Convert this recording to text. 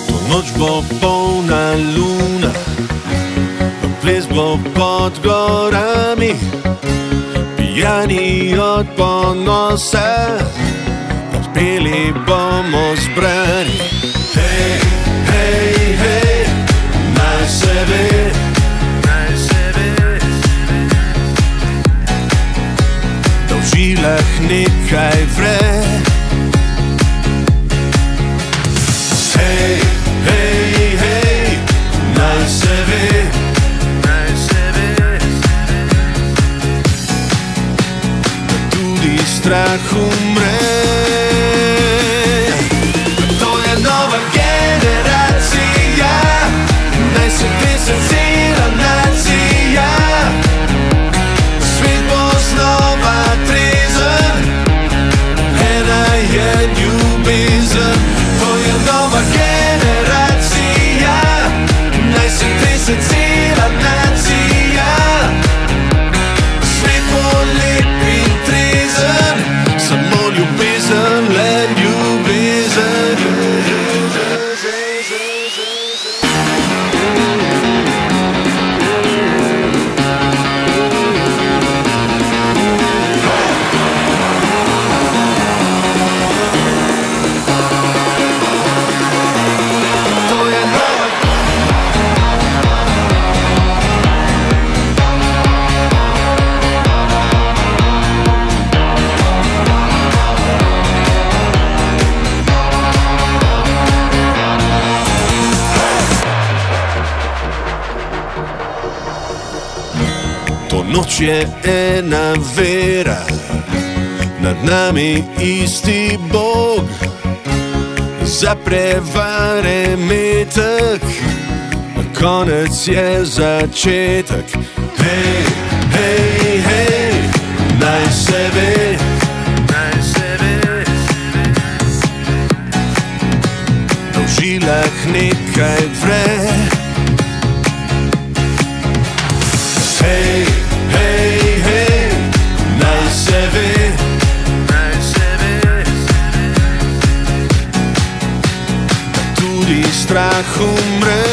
To noč bo polna luna, ples bo pod gorami, pijani od ponosa, odpeli bomo zbrani. Hej, hej, hej, naj se ve, da v žilah nekaj vre. Hej, hej, hej, naj se ve, strah umre. To je nova generacija, naj se desetila nacija. Svet bo znova trezen, ena je ljubezen. To je nova generacija, naj se desetila nacija. Svet bo lep in trezen, samo ljubezen, le ljubezen. To noč je ena vera, nad nami isti Bog. Za prevare metek, konec je začetek. Hej, hej, hej, naj se ve, da v žilah nekaj vre. Hej, hej, hej, naj se ve, da tudi strah umre.